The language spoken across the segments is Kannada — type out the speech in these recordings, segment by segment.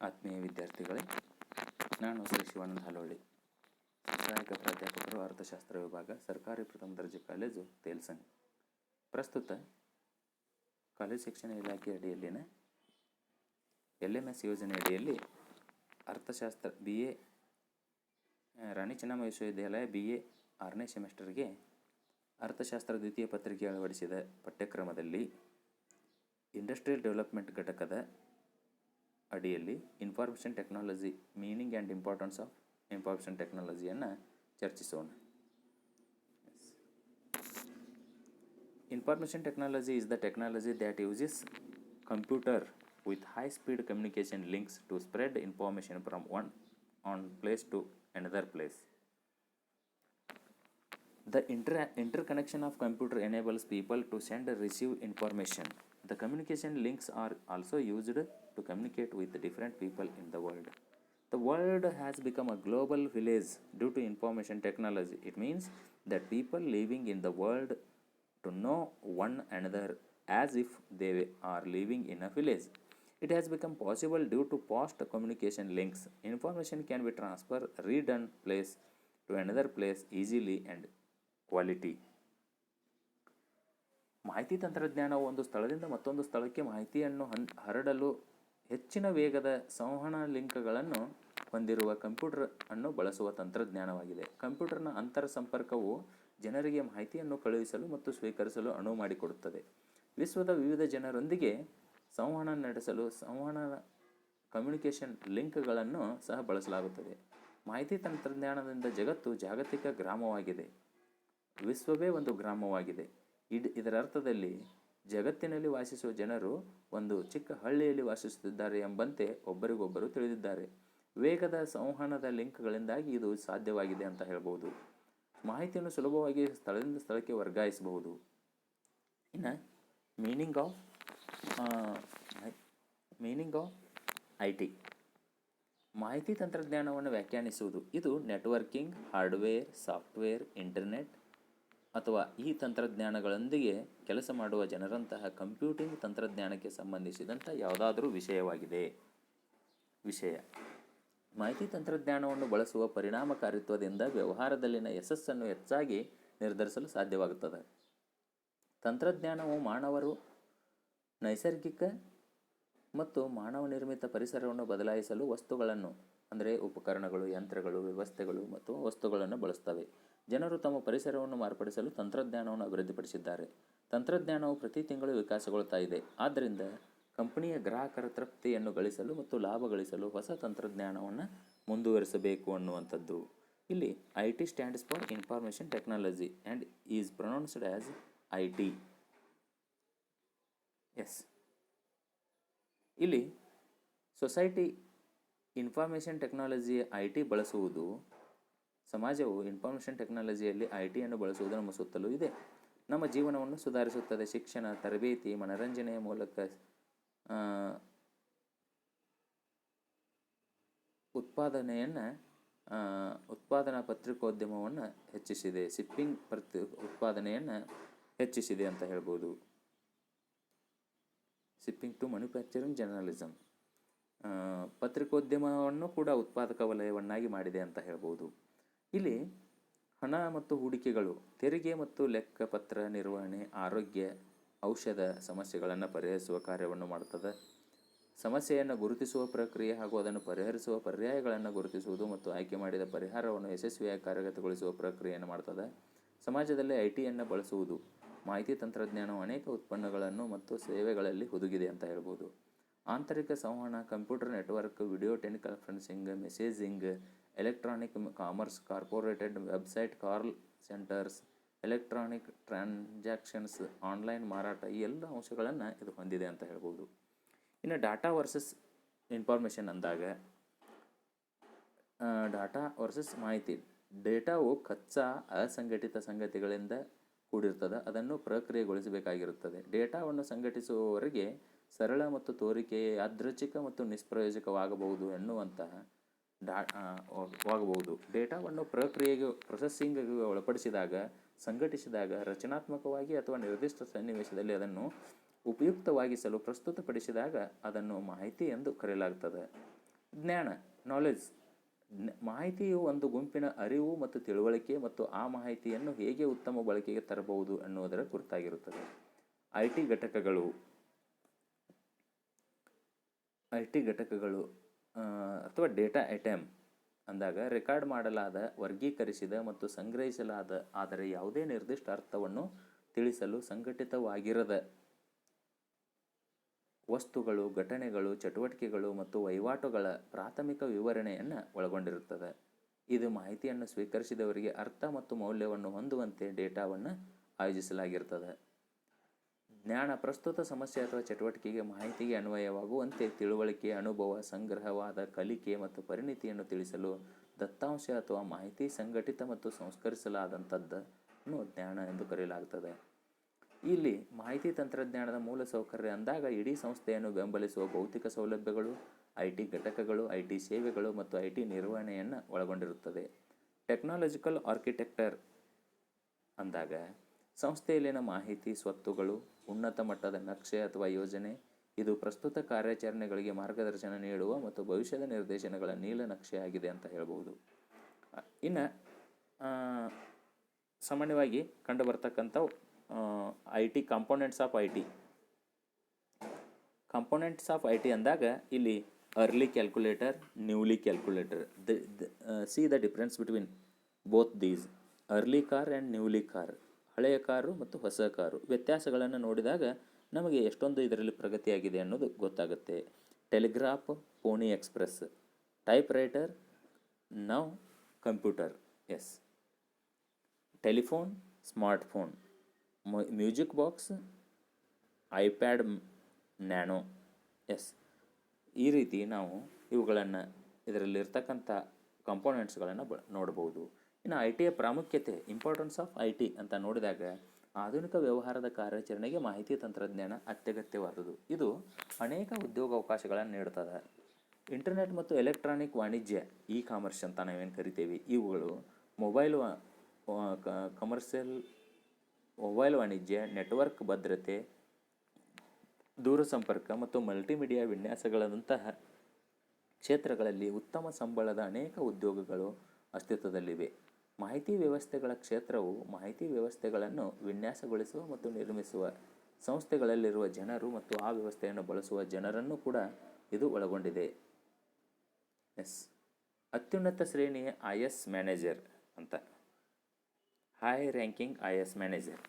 ಆತ್ಮೀಯ ವಿದ್ಯಾರ್ಥಿಗಳೇ, ನಾನು ಶ್ರೀ ಶಿವಾನಂದ ಹಾಲೋಳಿ, ಸಹಾಯಕ ಪ್ರಾಧ್ಯಾಪಕರು, ಅರ್ಥಶಾಸ್ತ್ರ ವಿಭಾಗ, ಸರ್ಕಾರಿ ಪ್ರಥಮ ದರ್ಜೆ ಕಾಲೇಜು ತೇಲ್ಸಂಗ್. ಪ್ರಸ್ತುತ ಕಾಲೇಜು ಶಿಕ್ಷಣ ಇಲಾಖೆ ಅಡಿಯಲ್ಲಿನ LMS ಯೋಜನೆ ಅಡಿಯಲ್ಲಿ ಅರ್ಥಶಾಸ್ತ್ರ BA ರಾಣಿ ಚೆನ್ನಮ್ಮ ವಿಶ್ವವಿದ್ಯಾಲಯ BA 6ನೇ ಸೆಮಿಸ್ಟರ್ಗೆ ಅರ್ಥಶಾಸ್ತ್ರ ದ್ವಿತೀಯ ಪತ್ರಿಕೆ ಅಳವಡಿಸಿದ ಪಠ್ಯಕ್ರಮದಲ್ಲಿ ಇಂಡಸ್ಟ್ರಿಯಲ್ ಡೆವಲಪ್ಮೆಂಟ್ ಘಟಕದ ಅಡಿಯಲ್ಲಿ information technology meaning and importance of information ಟೆಕ್ನಾಲಜಿಯನ್ನು ಚರ್ಚಿಸೋಣ. Information technology is the technology that uses computer with high-speed communication links to spread information from one place to another place. The interconnection of computer enables people to send and receive information. The communication links are also used to communicate with different people in the world. The world has become a global village due to information technology. It means that people living in the world to know one another as if they are living in a village. It has become possible due to fast communication links. Information can be transferred, read and place to another place easily and quality. ಮಾಹಿತಿ ತಂತ್ರಜ್ಞಾನವು ಒಂದು ಸ್ಥಳದಿಂದ ಮತ್ತೊಂದು ಸ್ಥಳಕ್ಕೆ ಮಾಹಿತಿಯನ್ನು ಹರಡಲು ಹೆಚ್ಚಿನ ವೇಗದ ಸಂವಹನ ಲಿಂಕ್ಗಳನ್ನು ಹೊಂದಿರುವ ಕಂಪ್ಯೂಟರ್ ಅನ್ನು ಬಳಸುವ ತಂತ್ರಜ್ಞಾನವಾಗಿದೆ. ಕಂಪ್ಯೂಟರ್ನ ಅಂತರ ಸಂಪರ್ಕವು ಜನರಿಗೆ ಮಾಹಿತಿಯನ್ನು ಕಳುಹಿಸಲು ಮತ್ತು ಸ್ವೀಕರಿಸಲು ಅನುವು ಮಾಡಿಕೊಡುತ್ತದೆ. ವಿಶ್ವದ ವಿವಿಧ ಜನರೊಂದಿಗೆ ಸಂವಹನ ನಡೆಸಲು ಕಮ್ಯುನಿಕೇಷನ್ ಲಿಂಕ್ಗಳನ್ನು ಸಹ ಬಳಸಲಾಗುತ್ತದೆ. ಮಾಹಿತಿ ತಂತ್ರಜ್ಞಾನದಿಂದ ಜಗತ್ತು ಜಾಗತಿಕ ಗ್ರಾಮವಾಗಿದೆ. ವಿಶ್ವವೇ ಒಂದು ಗ್ರಾಮವಾಗಿದೆ. ಇದರ ಅರ್ಥದಲ್ಲಿ ಜಗತ್ತಿನಲ್ಲಿ ವಾಸಿಸುವ ಜನರು ಒಂದು ಚಿಕ್ಕ ಹಳ್ಳಿಯಲ್ಲಿ ವಾಸಿಸುತ್ತಿದ್ದಾರೆ ಎಂಬಂತೆ ಒಬ್ಬರಿಗೊಬ್ಬರು ತಿಳಿದಿದ್ದಾರೆ. ವೇಗದ ಸಂವಹನದ ಲಿಂಕ್ಗಳಿಂದಾಗಿ ಇದು ಸಾಧ್ಯವಾಗಿದೆ ಅಂತ ಹೇಳ್ಬೋದು. ಮಾಹಿತಿಯನ್ನು ಸುಲಭವಾಗಿ ಸ್ಥಳದಿಂದ ಸ್ಥಳಕ್ಕೆ ವರ್ಗಾಯಿಸಬಹುದು. ಇನ್ನು ಮೀನಿಂಗ್ ಆಫ್ IT. ಮಾಹಿತಿ ತಂತ್ರಜ್ಞಾನವನ್ನು ವ್ಯಾಖ್ಯಾನಿಸುವುದು. ಇದು ನೆಟ್ವರ್ಕಿಂಗ್, ಹಾರ್ಡ್ವೇರ್, ಸಾಫ್ಟ್ವೇರ್, ಇಂಟರ್ನೆಟ್ ಅಥವಾ ಈ ತಂತ್ರಜ್ಞಾನಗಳೊಂದಿಗೆ ಕೆಲಸ ಮಾಡುವ ಜನರಂತಹ ಕಂಪ್ಯೂಟಿಂಗ್ ತಂತ್ರಜ್ಞಾನಕ್ಕೆ ಸಂಬಂಧಿಸಿದಂಥ ಯಾವುದಾದರೂ ವಿಷಯವಾಗಿದೆ. ಮಾಹಿತಿ ತಂತ್ರಜ್ಞಾನವನ್ನು ಬಳಸುವ ಪರಿಣಾಮಕಾರಿತ್ವದಿಂದ ವ್ಯವಹಾರದಲ್ಲಿನ ಯಶಸ್ಸನ್ನು ಹೆಚ್ಚಾಗಿ ನಿರ್ಧರಿಸಲು ಸಾಧ್ಯವಾಗುತ್ತದೆ. ತಂತ್ರಜ್ಞಾನವು ಮಾನವರು ನೈಸರ್ಗಿಕ ಮತ್ತು ಮಾನವ ನಿರ್ಮಿತ ಪರಿಸರವನ್ನು ಬದಲಾಯಿಸಲು ವಸ್ತುಗಳನ್ನು ಅಂದರೆ ಉಪಕರಣಗಳು, ಯಂತ್ರಗಳು, ವ್ಯವಸ್ಥೆಗಳು ಮತ್ತು ವಸ್ತುಗಳನ್ನು ಬಳಸ್ತವೆ. ಜನರು ತಮ್ಮ ಪರಿಸರವನ್ನು ಮಾರ್ಪಡಿಸಲು ತಂತ್ರಜ್ಞಾನವನ್ನು ಅಭಿವೃದ್ಧಿಪಡಿಸಿದ್ದಾರೆ. ತಂತ್ರಜ್ಞಾನವು ಪ್ರತಿ ತಿಂಗಳು ವಿಕಾಸಗೊಳ್ತಾ ಇದೆ. ಆದ್ದರಿಂದ ಕಂಪನಿಯ ಗ್ರಾಹಕರ ತೃಪ್ತಿಯನ್ನು ಗಳಿಸಲು ಮತ್ತು ಲಾಭ ಗಳಿಸಲು ಹೊಸ ತಂತ್ರಜ್ಞಾನವನ್ನು ಮುಂದುವರಿಸಬೇಕು ಅನ್ನುವಂಥದ್ದು. ಇಲ್ಲಿ IT stands for information technology and is pronounced as IT. ಇಲ್ಲಿ ಸೊಸೈಟಿ ಇನ್ಫಾರ್ಮೇಷನ್ ಟೆಕ್ನಾಲಜಿ IT ಬಳಸುವುದು, ಸಮಾಜವು ಇನ್ಫಾರ್ಮೇಷನ್ ಟೆಕ್ನಾಲಜಿಯಲ್ಲಿ ITಯನ್ನು ಬಳಸುವುದು ನಮ್ಮ ಸುತ್ತಲೂ ಇದೆ. ನಮ್ಮ ಜೀವನವನ್ನು ಸುಧಾರಿಸುತ್ತದೆ. ಶಿಕ್ಷಣ, ತರಬೇತಿ, ಮನರಂಜನೆಯ ಮೂಲಕ ಉತ್ಪಾದನಾ ಪತ್ರಿಕೋದ್ಯಮವನ್ನು ಹೆಚ್ಚಿಸಿದೆ. ಶಿಪ್ಪಿಂಗ್ ಉತ್ಪಾದನೆಯನ್ನು ಹೆಚ್ಚಿಸಿದೆ ಅಂತ ಹೇಳ್ಬೋದು. Shipping to manufacturing journalism. ಪತ್ರಿಕೋದ್ಯಮವನ್ನು ಕೂಡ ಉತ್ಪಾದಕ ವಲಯವನ್ನಾಗಿ ಮಾಡಿದೆ ಅಂತ ಹೇಳ್ಬೋದು. ಇಲ್ಲಿ ಹಣ ಮತ್ತು ಹೂಡಿಕೆಗಳು, ತೆರಿಗೆ ಮತ್ತು ಲೆಕ್ಕಪತ್ರ ನಿರ್ವಹಣೆ, ಆರೋಗ್ಯ, ಔಷಧ ಸಮಸ್ಯೆಗಳನ್ನು ಪರಿಹರಿಸುವ ಕಾರ್ಯವನ್ನು ಮಾಡುತ್ತದೆ. ಸಮಸ್ಯೆಯನ್ನು ಗುರುತಿಸುವ ಪ್ರಕ್ರಿಯೆ ಹಾಗೂ ಅದನ್ನು ಪರಿಹರಿಸುವ ಪರ್ಯಾಯಗಳನ್ನು ಗುರುತಿಸುವುದು ಮತ್ತು ಆಯ್ಕೆ ಮಾಡಿದ ಪರಿಹಾರವನ್ನು ಯಶಸ್ವಿಯಾಗಿ ಕಾರ್ಯಗತಗೊಳಿಸುವ ಪ್ರಕ್ರಿಯೆಯನ್ನು ಮಾಡ್ತದೆ. ಸಮಾಜದಲ್ಲಿ ITಯನ್ನು ಬಳಸುವುದು. ಮಾಹಿತಿ ತಂತ್ರಜ್ಞಾನವು ಅನೇಕ ಉತ್ಪನ್ನಗಳನ್ನು ಮತ್ತು ಸೇವೆಗಳಲ್ಲಿ ಹುದುಗಿದೆ ಅಂತ ಹೇಳ್ಬೋದು. ಆಂತರಿಕ ಸಂವಹನ, computer network, video teleconferencing, messaging, electronic commerce, corporated website, call centres, electronic transactions, online ಮಾರಾಟ, ಈ ಎಲ್ಲ ಅಂಶಗಳನ್ನು ಇದು ಹೊಂದಿದೆ ಅಂತ ಹೇಳ್ಬೋದು. ಇನ್ನು ಡಾಟಾ ವರ್ಸಸ್ ಇನ್ಫಾರ್ಮೇಷನ್ ಅಂದಾಗ, ಡಾಟಾ ವರ್ಸಸ್ ಮಾಹಿತಿ. ಡೇಟಾವು ಕಚ್ಚಾ ಅಸಂಘಟಿತ ಸಂಗತಿಗಳಿಂದ ಕೂಡಿರ್ತದೆ. ಅದನ್ನು ಪ್ರಕ್ರಿಯೆಗೊಳಿಸಬೇಕಾಗಿರುತ್ತದೆ. ಡೇಟಾವನ್ನು ಸಂಘಟಿಸುವವರೆಗೆ ಸರಳ ಮತ್ತು ತೋರಿಕೆಯೇ ಯಾದೃಚ್ಛಿಕ ಮತ್ತು ನಿಷ್ಪ್ರಯೋಜಕವಾಗಬಹುದು ವಾಗಬಹುದು. ಡೇಟಾವನ್ನು ಪ್ರೊಸೆಸಿಂಗ್ಗೆ ಒಳಪಡಿಸಿದಾಗ, ಸಂಘಟಿಸಿದಾಗ, ರಚನಾತ್ಮಕವಾಗಿ ಅಥವಾ ನಿರ್ದಿಷ್ಟ ಸನ್ನಿವೇಶದಲ್ಲಿ ಅದನ್ನು ಉಪಯುಕ್ತವಾಗಿಸಲು ಪ್ರಸ್ತುತಪಡಿಸಿದಾಗ ಅದನ್ನು ಮಾಹಿತಿ ಎಂದು ಕರೆಯಲಾಗುತ್ತದೆ. ಜ್ಞಾನ, ನಾಲೆಜ್. ಮಾಹಿತಿಯು ಒಂದು ಗುಂಪಿನ ಅರಿವು ಮತ್ತು ತಿಳುವಳಿಕೆ ಮತ್ತು ಆ ಮಾಹಿತಿಯನ್ನು ಹೇಗೆ ಉತ್ತಮ ಬಳಕೆಗೆ ತರಬಹುದು ಅನ್ನುವುದರ ಕುರಿತಾಗಿರುತ್ತದೆ. ಐ ಟಿ ಘಟಕಗಳು ಅಥವಾ ಡೇಟಾ ಐಟಮ್ ಅಂದಾಗ ರೆಕಾರ್ಡ್ ಮಾಡಲಾದ, ವರ್ಗೀಕರಿಸಿದ ಮತ್ತು ಸಂಗ್ರಹಿಸಲಾದ ಆದರೆ ಯಾವುದೇ ನಿರ್ದಿಷ್ಟ ಅರ್ಥವನ್ನು ತಿಳಿಸಲು ಸಂಘಟಿತವಾಗಿರದ ವಸ್ತುಗಳು, ಘಟನೆಗಳು, ಚಟುವಟಿಕೆಗಳು ಮತ್ತು ವಹಿವಾಟುಗಳ ಪ್ರಾಥಮಿಕ ವಿವರಣೆಯನ್ನು ಒಳಗೊಂಡಿರುತ್ತದೆ. ಇದು ಮಾಹಿತಿಯನ್ನು ಸ್ವೀಕರಿಸಿದವರಿಗೆ ಅರ್ಥ ಮತ್ತು ಮೌಲ್ಯವನ್ನು ಹೊಂದುವಂತೆ ಡೇಟಾವನ್ನು ಆಯೋಜಿಸಲಾಗಿರುತ್ತದೆ. ಜ್ಞಾನ ಪ್ರಸ್ತುತ ಸಮಸ್ಯೆ ಅಥವಾ ಚಟುವಟಿಕೆಗೆ ಮಾಹಿತಿಗೆ ಅನ್ವಯವಾಗುವಂತೆ ತಿಳುವಳಿಕೆ, ಅನುಭವ, ಸಂಗ್ರಹವಾದ ಕಲಿಕೆ ಮತ್ತು ಪರಿಣಿತಿಯನ್ನು ತಿಳಿಸಲು ದತ್ತಾಂಶ ಅಥವಾ ಮಾಹಿತಿ ಸಂಘಟಿತ ಮತ್ತು ಸಂಸ್ಕರಿಸಲಾದಂಥದ್ದನ್ನು ಜ್ಞಾನ ಎಂದು ಕರೆಯಲಾಗುತ್ತದೆ. ಇಲ್ಲಿ ಮಾಹಿತಿ ತಂತ್ರಜ್ಞಾನದ ಮೂಲಸೌಕರ್ಯ ಅಂದಾಗ ಇಡೀ ಸಂಸ್ಥೆಯನ್ನು ಬೆಂಬಲಿಸುವ ಭೌತಿಕ ಸೌಲಭ್ಯಗಳು, ಐ ಟಿ ಘಟಕಗಳು, ಐ ಟಿ ಸೇವೆಗಳು ಮತ್ತು ಐ ಟಿ ನಿರ್ವಹಣೆಯನ್ನು ಒಳಗೊಂಡಿರುತ್ತದೆ. ಟೆಕ್ನಾಲಜಿಕಲ್ ಆರ್ಕಿಟೆಕ್ಚರ್ ಅಂದಾಗ ಸಂಸ್ಥೆಯಲ್ಲಿನ ಮಾಹಿತಿ ಸ್ವತ್ತುಗಳು, ಉನ್ನತ ಮಟ್ಟದ ನಕ್ಷೆ ಅಥವಾ ಯೋಜನೆ. ಇದು ಪ್ರಸ್ತುತ ಕಾರ್ಯಾಚರಣೆಗಳಿಗೆ ಮಾರ್ಗದರ್ಶನ ನೀಡುವ ಮತ್ತು ಭವಿಷ್ಯದ ನಿರ್ದೇಶನಗಳ ನೀಲನಕ್ಷೆ ಆಗಿದೆ ಅಂತ ಹೇಳ್ಬೋದು. ಇನ್ನು ಸಾಮಾನ್ಯವಾಗಿ ಕಂಡುಬರ್ತಕ್ಕಂಥವು I T components of I T ಅಂದಾಗ ಇಲ್ಲಿ early calculator, newly calculator. See the difference between both these, early car and newly car. ಹಳೆಯ ಕಾರು ಮತ್ತು ಹೊಸ ಕಾರು ವ್ಯತ್ಯಾಸಗಳನ್ನು ನೋಡಿದಾಗ ನಮಗೆ ಎಷ್ಟೊಂದು ಇದರಲ್ಲಿ ಪ್ರಗತಿಯಾಗಿದೆ ಅನ್ನೋದು ಗೊತ್ತಾಗುತ್ತೆ. Telegraph, pony express. Typewriter, now computer. Yes. Telephone, smartphone. Music box, iPad nano. Yes. ಈ ರೀತಿ ನಾವು ಇವುಗಳನ್ನು ಇದರಲ್ಲಿರ್ತಕ್ಕಂಥ ಕಾಂಪೋನೆಂಟ್ಸ್ಗಳನ್ನು ನೋಡ್ಬೋದು. ಇನ್ನು ಐ ಟಿಯ ಪ್ರಾಮುಖ್ಯತೆ, ಇಂಪಾರ್ಟೆನ್ಸ್ ಆಫ್ ಐ ಟಿ ಅಂತ ನೋಡಿದಾಗ ಆಧುನಿಕ ವ್ಯವಹಾರದ ಕಾರ್ಯಾಚರಣೆಗೆ ಮಾಹಿತಿ ತಂತ್ರಜ್ಞಾನ ಅತ್ಯಗತ್ಯವಾದುದು. ಇದು ಅನೇಕ ಉದ್ಯೋಗಾವಕಾಶಗಳನ್ನು ನೀಡುತ್ತದೆ. ಇಂಟರ್ನೆಟ್ ಮತ್ತು ಎಲೆಕ್ಟ್ರಾನಿಕ್ ವಾಣಿಜ್ಯ, ಇ ಕಾಮರ್ಸ್ ಅಂತ ನಾವೇನು ಕರಿತೀವಿ, ಇವುಗಳು ಮೊಬೈಲ್ ವಾಣಿಜ್ಯ, ನೆಟ್ವರ್ಕ್ ಭದ್ರತೆ, ದೂರಸಂಪರ್ಕ ಮತ್ತು ಮಲ್ಟಿಮೀಡಿಯಾ ವಿನ್ಯಾಸಗಳಂತಹ ಕ್ಷೇತ್ರಗಳಲ್ಲಿ ಉತ್ತಮ ಸಂಬಳದ ಅನೇಕ ಉದ್ಯೋಗಗಳು ಅಸ್ತಿತ್ವದಲ್ಲಿವೆ. ಮಾಹಿತಿ ವ್ಯವಸ್ಥೆಗಳ ಕ್ಷೇತ್ರವು ಮಾಹಿತಿ ವ್ಯವಸ್ಥೆಗಳನ್ನು ವಿನ್ಯಾಸಗೊಳಿಸುವ ಮತ್ತು ನಿರ್ಮಿಸುವ ಸಂಸ್ಥೆಗಳಲ್ಲಿರುವ ಜನರು ಮತ್ತು ಆ ವ್ಯವಸ್ಥೆಯನ್ನು ಬಳಸುವ ಜನರನ್ನು ಕೂಡ ಇದು ಒಳಗೊಂಡಿದೆ. ಎಸ್. ಅತ್ಯುನ್ನತ ಶ್ರೇಣಿಯ IS ಮ್ಯಾನೇಜರ್ ಅಂತ, ಹೈ ರ್ಯಾಂಕಿಂಗ್ IS ಮ್ಯಾನೇಜರ್.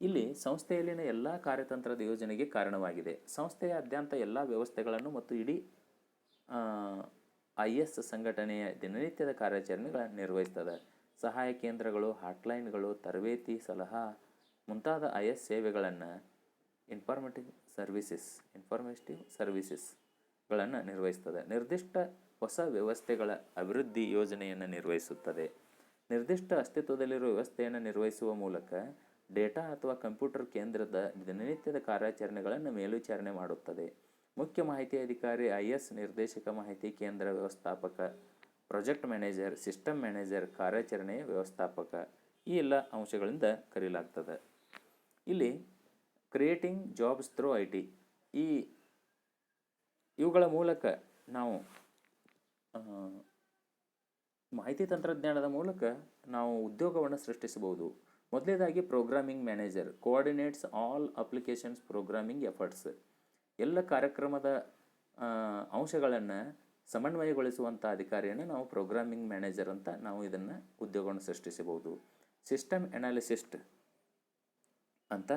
ಇಲ್ಲಿ ಸಂಸ್ಥೆಯಲ್ಲಿನ ಎಲ್ಲ ಕಾರ್ಯತಂತ್ರದ ಯೋಜನೆಗೆ ಕಾರಣವಾಗಿದೆ. ಸಂಸ್ಥೆಯಾದ್ಯಂತ ಎಲ್ಲ ವ್ಯವಸ್ಥೆಗಳನ್ನು ಮತ್ತು ಇಡೀ IS ಸಂಘಟನೆಯ ದಿನನಿತ್ಯದ ಕಾರ್ಯಾಚರಣೆಗಳನ್ನು ನಿರ್ವಹಿಸ್ತದೆ. ಸಹಾಯ ಕೇಂದ್ರಗಳು, ಹಾಟ್ಲೈನ್ಗಳು, ತರಬೇತಿ, ಸಲಹಾ ಮುಂತಾದ IS ಸೇವೆಗಳನ್ನು ಇನ್ಫಾರ್ಮೇಟಿವ್ ಸರ್ವಿಸಸ್ಗಳನ್ನು ನಿರ್ವಹಿಸ್ತದೆ. ನಿರ್ದಿಷ್ಟ ಹೊಸ ವ್ಯವಸ್ಥೆಗಳ ಅಭಿವೃದ್ಧಿ ಯೋಜನೆಯನ್ನು ನಿರ್ವಹಿಸುತ್ತದೆ. ನಿರ್ದಿಷ್ಟ ಅಸ್ತಿತ್ವದಲ್ಲಿರುವ ವ್ಯವಸ್ಥೆಯನ್ನು ನಿರ್ವಹಿಸುವ ಮೂಲಕ ಡೇಟಾ ಅಥವಾ ಕಂಪ್ಯೂಟರ್ ಕೇಂದ್ರದ ದಿನನಿತ್ಯದ ಕಾರ್ಯಾಚರಣೆಗಳನ್ನು ಮೇಲ್ವಿಚಾರಣೆ ಮಾಡುತ್ತದೆ. ಮುಖ್ಯ ಮಾಹಿತಿ ಅಧಿಕಾರಿ, IS ನಿರ್ದೇಶಕ, ಮಾಹಿತಿ ಕೇಂದ್ರ ವ್ಯವಸ್ಥಾಪಕ, ಪ್ರಾಜೆಕ್ಟ್ ಮ್ಯಾನೇಜರ್, ಸಿಸ್ಟಮ್ ಮ್ಯಾನೇಜರ್, ಕಾರ್ಯಾಚರಣೆಯ ವ್ಯವಸ್ಥಾಪಕ. ಈ ಎಲ್ಲ ಅಂಶಗಳಿಂದ ಕರೆಯಲಾಗ್ತದೆ. ಇಲ್ಲಿ ಕ್ರಿಯೇಟಿಂಗ್ ಜಾಬ್ಸ್ ಥ್ರೂ IT, ಇವುಗಳ ಮೂಲಕ ನಾವು ಮಾಹಿತಿ ತಂತ್ರಜ್ಞಾನದ ಮೂಲಕ ನಾವು ಉದ್ಯೋಗವನ್ನು ಸೃಷ್ಟಿಸಬಹುದು. ಮೊದಲನೇದಾಗಿ programming manager coordinates all applications programming efforts. ಎಲ್ಲ ಕಾರ್ಯಕ್ರಮದ ಅಂಶಗಳನ್ನು ಸಮನ್ವಯಗೊಳಿಸುವಂಥ ಅಧಿಕಾರಿಯನ್ನು ನಾವು ಪ್ರೋಗ್ರಾಮಿಂಗ್ ಮ್ಯಾನೇಜರ್ ಅಂತ ನಾವು ಇದನ್ನು ಉದ್ಯೋಗವನ್ನು ಸೃಷ್ಟಿಸಬಹುದು. ಸಿಸ್ಟಮ್ ಅನಾಲಿಸಿಸ್ಟ್ ಅಂತ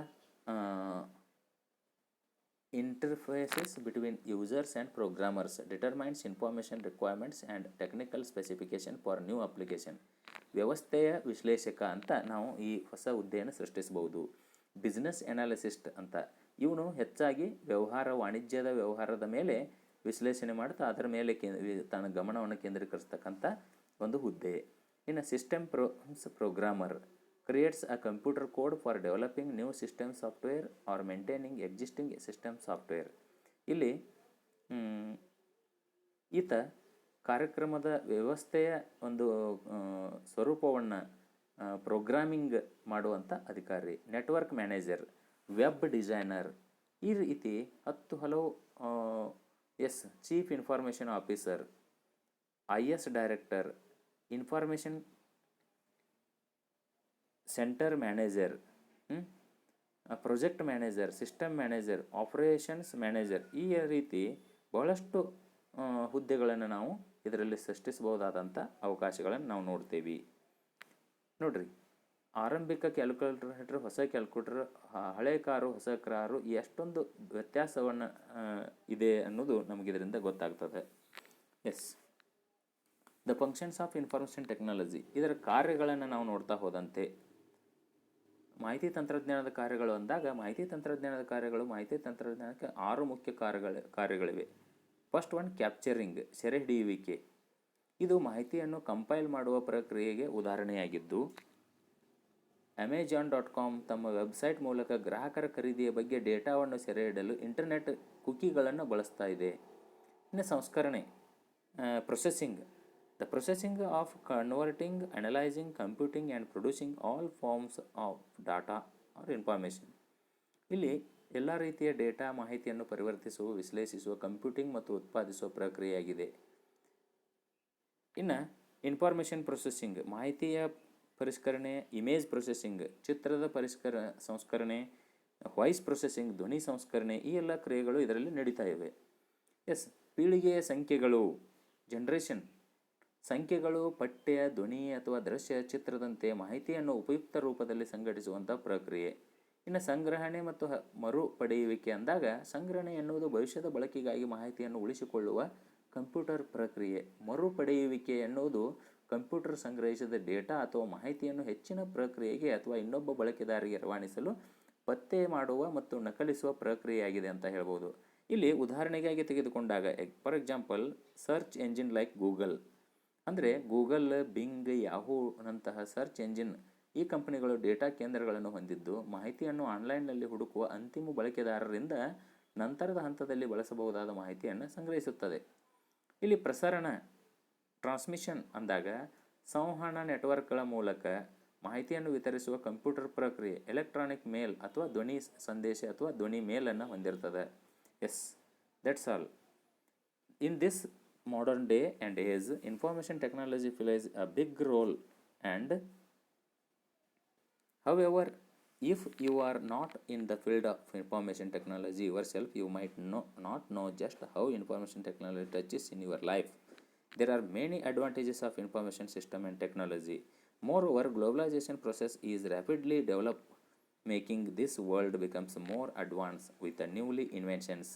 interfaces between users and programmers, determines information requirements and technical specification for new application. ವ್ಯವಸ್ಥೆಯ ವಿಶ್ಲೇಷಕ ಅಂತ ನಾವು ಈ ಹೊಸ ಹುದ್ದೆಯನ್ನು ಸೃಷ್ಟಿಸಬಹುದು. ಬಿಸ್ನೆಸ್ ಅನಾಲಿಸಿಸ್ಟ್ ಅಂತ, ಇವನು ಹೆಚ್ಚಾಗಿ ವಾಣಿಜ್ಯದ ವ್ಯವಹಾರದ ಮೇಲೆ ವಿಶ್ಲೇಷಣೆ ಮಾಡ್ತಾ ಅದರ ಮೇಲೆ ತನ್ನ ಗಮನವನ್ನು ಕೇಂದ್ರೀಕರಿಸ್ತಕ್ಕಂಥ ಒಂದು ಹುದ್ದೆ. ಇನ್ನು system programmer creates a computer code for developing new system software or maintaining existing system software. ಇಲ್ಲಿ ಈತ ಕಾರ್ಯಕ್ರಮದ ವ್ಯವಸ್ಥೆಯ ಒಂದು ಸ್ವರೂಪವನ್ನು ಪ್ರೋಗ್ರಾಮಿಂಗ್ ಮಾಡುವಂಥ ಅಧಿಕಾರಿ. Network manager, web designer. ಈ ರೀತಿ ಹಲವು yes, chief information officer, IS director, information centre manager, project manager, system manager, operations manager, ಈ ರೀತಿ ಬಹಳಷ್ಟು ಹುದ್ದೆಗಳನ್ನು ನಾವು ಇದರಲ್ಲಿ ಸೃಷ್ಟಿಸಬಹುದಾದಂಥ ಅವಕಾಶಗಳನ್ನು ನಾವು ನೋಡ್ತೇವೆ. ನೋಡ್ರಿ, ಆರಂಭಿಕ ಕ್ಯಾಲ್ಕುಲೇಟರ್, ಹೊಸ ಕ್ಯಾಲ್ಕುಲೇಟರ್, ಹಳೆ ಕಾರು, ಹೊಸ ಕಾರು, ಎಷ್ಟೊಂದು ವ್ಯತ್ಯಾಸವನ್ನು ಇದೆ ಅನ್ನೋದು ನಮಗೆ ಇದರಿಂದ ಗೊತ್ತಾಗ್ತದೆ. Yes, the functions of information technology, ಇದರ ಕಾರ್ಯಗಳನ್ನು ನಾವು ನೋಡ್ತಾ ಹೋದಂತೆ ಮಾಹಿತಿ ತಂತ್ರಜ್ಞಾನದ ಕಾರ್ಯಗಳು ಅಂದಾಗ ಮಾಹಿತಿ ತಂತ್ರಜ್ಞಾನಕ್ಕೆ 6 ಮುಖ್ಯ ಕಾರ್ಯಗಳಿವೆ. ಫಸ್ಟ್ ಒನ್, ಕ್ಯಾಪ್ಚರಿಂಗ್, ಸೆರೆ ಹಿಡಿಯುವಿಕೆ. ಇದು ಮಾಹಿತಿಯನ್ನು ಕಂಪೈಲ್ ಮಾಡುವ ಪ್ರಕ್ರಿಯೆಗೆ ಉದಾಹರಣೆಯಾಗಿದ್ದು, Amazon.com ತಮ್ಮ ವೆಬ್ಸೈಟ್ ಮೂಲಕ ಗ್ರಾಹಕರ ಖರೀದಿಯ ಬಗ್ಗೆ ಡೇಟಾವನ್ನು ಸೆರೆ ಹಿಡಿಯಲು ಇಂಟರ್ನೆಟ್ ಕುಕೀಗಳನ್ನು ಬಳಸ್ತಾ ಇದೆ. ಇನ್ನು ಸಂಸ್ಕರಣೆ, processing, the processing of converting, analysing, computing and producing all forms of data or information. ಇಲ್ಲಿ ಎಲ್ಲ ರೀತಿಯ ಡೇಟಾ ಮಾಹಿತಿಯನ್ನು ಪರಿವರ್ತಿಸುವ, ವಿಶ್ಲೇಷಿಸುವ, ಕಂಪ್ಯೂಟಿಂಗ್ ಮತ್ತು ಉತ್ಪಾದಿಸುವ ಪ್ರಕ್ರಿಯೆಯಾಗಿದೆ. ಇನ್ನು ಇನ್ಫಾರ್ಮೇಷನ್ ಪ್ರೊಸೆಸಿಂಗ್, ಮಾಹಿತಿಯ ಪರಿಷ್ಕರಣೆ, ಇಮೇಜ್ ಪ್ರೊಸೆಸಿಂಗ್, ಚಿತ್ರದ ಸಂಸ್ಕರಣೆ, ವಾಯ್ಸ್ ಪ್ರೊಸೆಸಿಂಗ್, ಧ್ವನಿ ಸಂಸ್ಕರಣೆ, ಈ ಎಲ್ಲ ಕ್ರಿಯೆಗಳು ಇದರಲ್ಲಿ ನಡೀತಾ ಇವೆ. ಎಸ್, ಪೀಳಿಗೆಯ ಸಂಖ್ಯೆಗಳು, ಜನರೇಷನ್, ಸಂಖ್ಯೆಗಳು ಪಠ್ಯ, ಧ್ವನಿ ಅಥವಾ ದೃಶ್ಯ, ಚಿತ್ರದಂತೆ ಮಾಹಿತಿಯನ್ನು ಉಪಯುಕ್ತ ರೂಪದಲ್ಲಿ ಸಂಘಟಿಸುವಂಥ ಪ್ರಕ್ರಿಯೆ. ಇನ್ನು ಸಂಗ್ರಹಣೆ ಮತ್ತು ಮರು ಪಡೆಯುವಿಕೆ ಅಂದಾಗ, ಸಂಗ್ರಹಣೆ ಎನ್ನುವುದು ಭವಿಷ್ಯದ ಬಳಕೆಗಾಗಿ ಮಾಹಿತಿಯನ್ನು ಉಳಿಸಿಕೊಳ್ಳುವ ಕಂಪ್ಯೂಟರ್ ಪ್ರಕ್ರಿಯೆ. ಮರು ಪಡೆಯುವಿಕೆ ಎನ್ನುವುದು ಕಂಪ್ಯೂಟರ್ ಸಂಗ್ರಹಿಸಿದ ಡೇಟಾ ಅಥವಾ ಮಾಹಿತಿಯನ್ನು ಹೆಚ್ಚಿನ ಪ್ರಕ್ರಿಯೆಗೆ ಅಥವಾ ಇನ್ನೊಬ್ಬ ಬಳಕೆದಾರರಿಗೆ ರವಾನಿಸಲು ಪತ್ತೆ ಮಾಡುವ ಮತ್ತು ನಕಲಿಸುವ ಪ್ರಕ್ರಿಯೆಯಾಗಿದೆ ಅಂತ ಹೇಳ್ಬೋದು. ಇಲ್ಲಿ ಉದಾಹರಣೆಗಾಗಿ ತೆಗೆದುಕೊಂಡಾಗ, for example, search engine like Google, ಅಂದರೆ ಗೂಗಲ್, ಬಿಂಗ್, ಯಾಹೂ ನಂತಹ ಸರ್ಚ್ ಎಂಜಿನ್, ಈ ಕಂಪನಿಗಳು ಡೇಟಾ ಕೇಂದ್ರಗಳನ್ನು ಹೊಂದಿದ್ದು ಮಾಹಿತಿಯನ್ನು ಆನ್ಲೈನ್ನಲ್ಲಿ ಹುಡುಕುವ ಅಂತಿಮ ಬಳಕೆದಾರರಿಂದ ನಂತರದ ಹಂತದಲ್ಲಿ ಬಳಸಬಹುದಾದ ಮಾಹಿತಿಯನ್ನು ಸಂಗ್ರಹಿಸುತ್ತದೆ. ಇಲ್ಲಿ ಪ್ರಸರಣ, ಟ್ರಾನ್ಸ್ಮಿಷನ್ ಅಂದಾಗ ಸಂವಹನ ನೆಟ್ವರ್ಕ್ಗಳ ಮೂಲಕ ಮಾಹಿತಿಯನ್ನು ವಿತರಿಸುವ ಕಂಪ್ಯೂಟರ್ ಪ್ರಕ್ರಿಯೆ. ಎಲೆಕ್ಟ್ರಾನಿಕ್ ಮೇಲ್ ಅಥವಾ ಧ್ವನಿ ಸಂದೇಶ ಅಥವಾ ಧ್ವನಿ ಮೇಲನ್ನು ಹೊಂದಿರ್ತದೆ. Yes, that's all. In this modern day and age, information technology plays a big role, and however, if you are not in the field of information technology yourself, you might not know just how information technology touches in your life. There are many advantages of information system and technology. Moreover, globalization process is rapidly developed, making this world becomes more advanced with the newly inventions.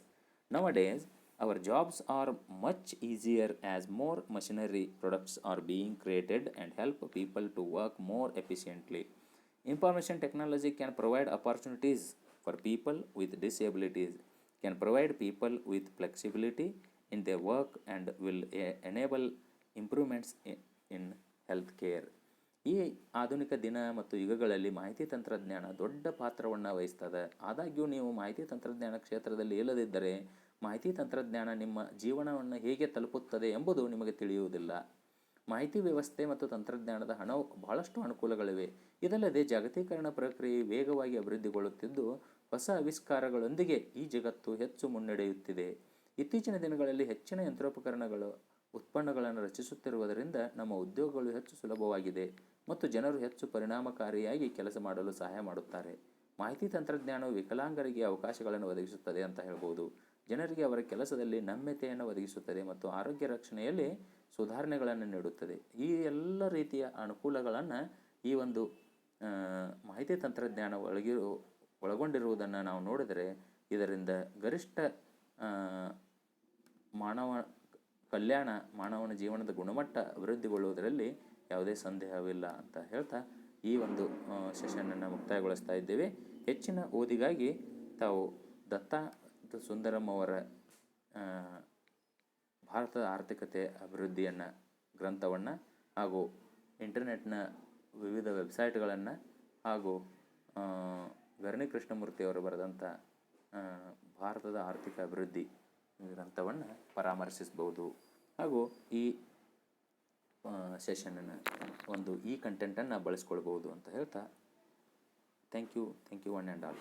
Nowadays, our jobs are much easier as more machinery products are being created and help people to work more efficiently. Information technology can provide opportunities for people with disabilities, can provide people with flexibility in their work, and will enable improvements in healthcare. ಈ ಆಧುನಿಕ ದಿನ ಮತ್ತು ಯುಗಗಳಲ್ಲಿ ಮಾಹಿತಿ ತಂತ್ರಜ್ಞಾನ ದೊಡ್ಡ ಪಾತ್ರವನ್ನು ವಹಿಸ್ತದೆ. ಆದಾಗ್ಯೂ ನೀವು ಮಾಹಿತಿ ತಂತ್ರಜ್ಞಾನ ಕ್ಷೇತ್ರದಲ್ಲಿ ಇಲ್ಲದಿದ್ದರೆ ಮಾಹಿತಿ ತಂತ್ರಜ್ಞಾನ ನಿಮ್ಮ ಜೀವನವನ್ನು ಹೇಗೆ ತಲುಪುತ್ತದೆ ಎಂಬುದು ನಿಮಗೆ ತಿಳಿಯುವುದಿಲ್ಲ. ಮಾಹಿತಿ ವ್ಯವಸ್ಥೆ ಮತ್ತು ತಂತ್ರಜ್ಞಾನದ ಬಹಳಷ್ಟು ಅನುಕೂಲಗಳಿವೆ. ಇದಲ್ಲದೆ ಜಾಗತೀಕರಣ ಪ್ರಕ್ರಿಯೆ ವೇಗವಾಗಿ ಅಭಿವೃದ್ಧಿಗೊಳ್ಳುತ್ತಿದ್ದು ಹೊಸ ಆವಿಷ್ಕಾರಗಳೊಂದಿಗೆ ಈ ಜಗತ್ತು ಹೆಚ್ಚು ಮುನ್ನಡೆಯುತ್ತಿದೆ. ಇತ್ತೀಚಿನ ದಿನಗಳಲ್ಲಿ ಹೆಚ್ಚಿನ ಯಂತ್ರೋಪಕರಣಗಳು ಉತ್ಪನ್ನಗಳನ್ನು ರಚಿಸುತ್ತಿರುವುದರಿಂದ ನಮ್ಮ ಉದ್ಯೋಗಗಳು ಹೆಚ್ಚು ಸುಲಭವಾಗಿದೆ ಮತ್ತು ಜನರು ಹೆಚ್ಚು ಪರಿಣಾಮಕಾರಿಯಾಗಿ ಕೆಲಸ ಮಾಡಲು ಸಹಾಯ ಮಾಡುತ್ತಾರೆ. ಮಾಹಿತಿ ತಂತ್ರಜ್ಞಾನವು ವಿಕಲಾಂಗರಿಗೆ ಅವಕಾಶಗಳನ್ನು ಒದಗಿಸುತ್ತದೆ ಅಂತ ಹೇಳ್ಬೋದು. ಜನರಿಗೆ ಅವರ ಕೆಲಸದಲ್ಲಿ ನಮ್ಯತೆಯನ್ನು ಒದಗಿಸುತ್ತದೆ ಮತ್ತು ಆರೋಗ್ಯ ರಕ್ಷಣೆಯಲ್ಲಿ ಸುಧಾರಣೆಗಳನ್ನು ನೀಡುತ್ತದೆ. ಈ ಎಲ್ಲ ರೀತಿಯ ಅನುಕೂಲಗಳನ್ನು ಈ ಒಂದು ಮಾಹಿತಿ ತಂತ್ರಜ್ಞಾನ ಒಳಗೊಂಡಿರುವುದನ್ನು ನಾವು ನೋಡಿದರೆ ಇದರಿಂದ ಗರಿಷ್ಠ ಮಾನವನ ಜೀವನದ ಗುಣಮಟ್ಟ ಅಭಿವೃದ್ಧಿಗೊಳ್ಳುವುದರಲ್ಲಿ ಯಾವುದೇ ಸಂದೇಹವಿಲ್ಲ ಅಂತ ಹೇಳ್ತಾ ಈ ಒಂದು ಸೆಷನನ್ನು ಮುಕ್ತಾಯಗೊಳಿಸ್ತಾ ಇದ್ದೇವೆ. ಹೆಚ್ಚಿನ ಓದಿಗಾಗಿ ತಾವು ದತ್ತಾ ಸುಂದರಂ ಅವರ ಭಾರತದ ಆರ್ಥಿಕತೆ ಅಭಿವೃದ್ಧಿಯನ್ನು ಗ್ರಂಥವನ್ನು ಹಾಗೂ ಇಂಟರ್ನೆಟ್ನ ವಿವಿಧ ವೆಬ್ಸೈಟ್ಗಳನ್ನು ಹಾಗೂ ಗರಣಿ ಕೃಷ್ಣಮೂರ್ತಿಯವರು ಬರೆದಂಥ ಭಾರತದ ಆರ್ಥಿಕ ಅಭಿವೃದ್ಧಿ ಗ್ರಂಥವನ್ನು ಪರಾಮರ್ಶಿಸಬಹುದು. ಹಾಗೂ ಈ ಸೆಷನನ್ನು ಈ ಕಂಟೆಂಟನ್ನು ಬಳಸ್ಕೊಳ್ಬೋದು ಅಂತ ಹೇಳ್ತಾ thank you one and all.